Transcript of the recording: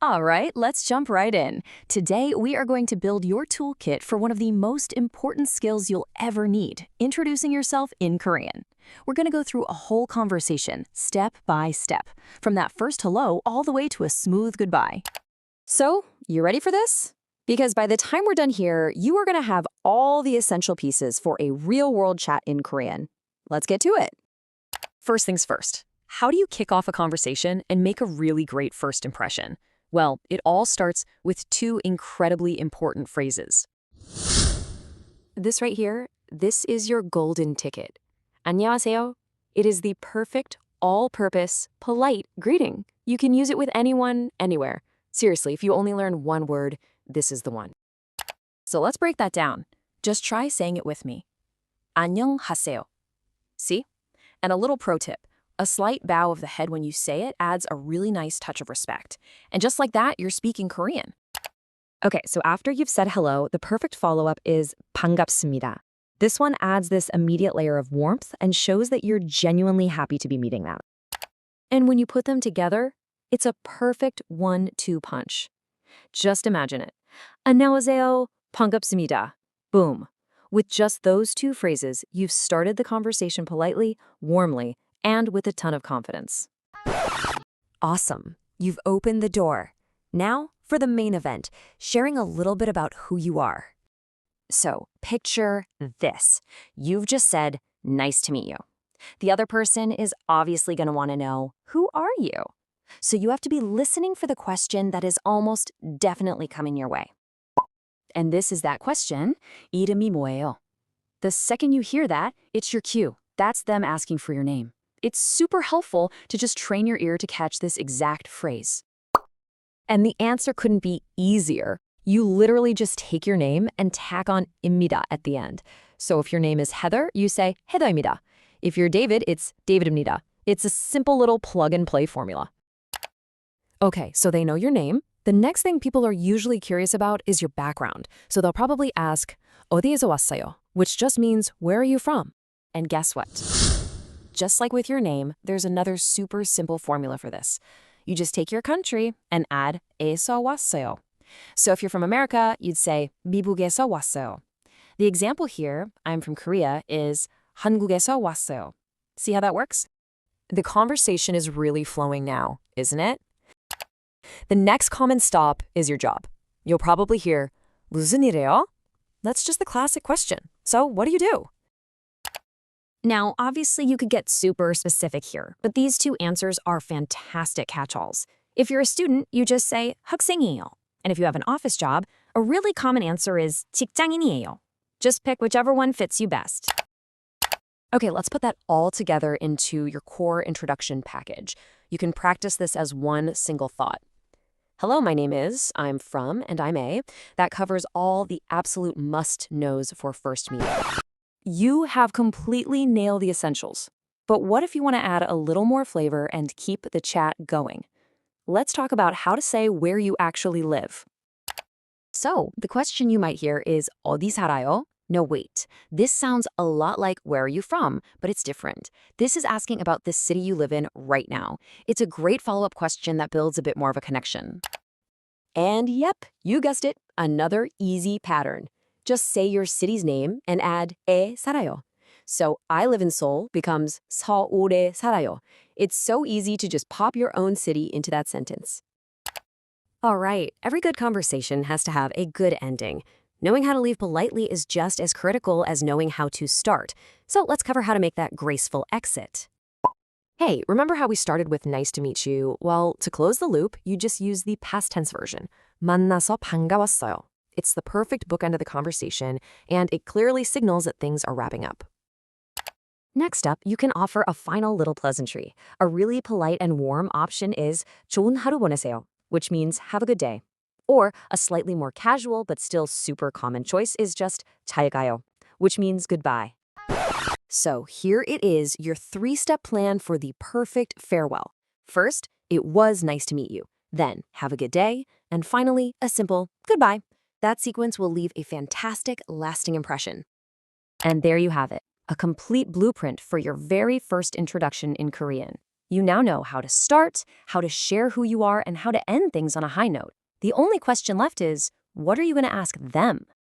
All right, let's jump right in. Today, we are going to build your toolkit for one of the most important skills you'll ever need, introducing yourself in Korean. We're going to go through a whole conversation, step by step, from that first hello all the way to a smooth goodbye. So, you ready for this? Because by the time we're done here, you are going to have all the essential pieces for a real-world chat in Korean. Let's get to it. First things first, how do you kick off a conversation and make a really great first impression? Well, it all starts with two incredibly important phrases. This right here, this is your golden ticket. 안녕하세요. It is the perfect, all-purpose, polite greeting. You can use it with anyone, anywhere. Seriously, if you only learn one word, this is the one. So let's break that down. Just try saying it with me. 안녕하세요. See? And a little pro tip. A slight bow of the head when you say it adds a really nice touch of respect. And just like that, you're speaking Korean. Okay, so after you've said hello, the perfect follow-up is 반갑습니다. This one adds this immediate layer of warmth and shows that you're genuinely happy to be meeting them. And when you put them together, it's a perfect 1-2 punch. Just imagine it. 안녕하세요, 반갑습니다. Boom. With just those two phrases, you've started the conversation politely, warmly, and with a ton of confidence. Awesome. You've opened the door. Now for the main event, sharing a little bit about who you are. So picture this. You've just said, nice to meet you. The other person is obviously going to want to know, who are you? So you have to be listening for the question that is almost definitely coming your way. And this is that question, 이름이 뭐예요? The second you hear that, it's your cue. That's them asking for your name. It's super helpful to just train your ear to catch this exact phrase. And the answer couldn't be easier. You literally just take your name and tack on 입니다 at the end. So if your name is Heather, you say 헤더입니다. If you're David, it's David입니다. It's a simple little plug-and-play formula. Okay, so they know your name. The next thing people are usually curious about is your background. So they'll probably ask, 어디에서 왔어요? Which just means, where are you from? And guess what? Just like with your name, there's another super simple formula for this. You just take your country and add 에서 왔어요. So if you're from America, you'd say 미국에서 왔어요. The example here, I'm from Korea, is 한국에서 왔어요. See how that works? The conversation is really flowing now, isn't it? The next common stop is your job. You'll probably hear, 무슨 일이에요? That's just the classic question. So what do you do? Now, obviously, you could get super specific here, but these two answers are fantastic catch-alls. If you're a student, you just say 학생이에요. And if you have an office job, a really common answer is 직장인이에요. Just pick whichever one fits you best. Okay, let's put that all together into your core introduction package. You can practice this as one single thought. Hello, my name is, I'm from, and I'm A. That covers all the absolute must-knows for first meeting. You have completely nailed the essentials. But what if you want to add a little more flavor and keep the chat going? Let's talk about how to say where you actually live. So, the question you might hear is 어디 살아요? No, wait. This sounds a lot like where are you from, but it's different. This is asking about the city you live in right now. It's a great follow-up question that builds a bit more of a connection. And yep, you guessed it, another easy pattern. Just say your city's name and add 에 살아요. So I live in Seoul becomes 서울에 살아요. It's so easy to just pop your own city into that sentence. All right, every good conversation has to have a good ending. Knowing how to leave politely is just as critical as knowing how to start. So let's cover how to make that graceful exit. Hey, remember how we started with nice to meet you? Well, to close the loop, you just use the past tense version. 만나서 반가웠어요. It's the perfect bookend of the conversation, and it clearly signals that things are wrapping up. Next up, you can offer a final little pleasantry. A really polite and warm option is 좋은 하루 보내세요, which means have a good day. Or a slightly more casual but still super common choice is just 잘 가요, which means goodbye. So here it is, your 3-step plan for the perfect farewell. First, it was nice to meet you. Then, have a good day. And finally, a simple goodbye. That sequence will leave a fantastic, lasting impression. And there you have it, a complete blueprint for your very first introduction in Korean. You now know how to start, how to share who you are, and how to end things on a high note. The only question left is, what are you going to ask them?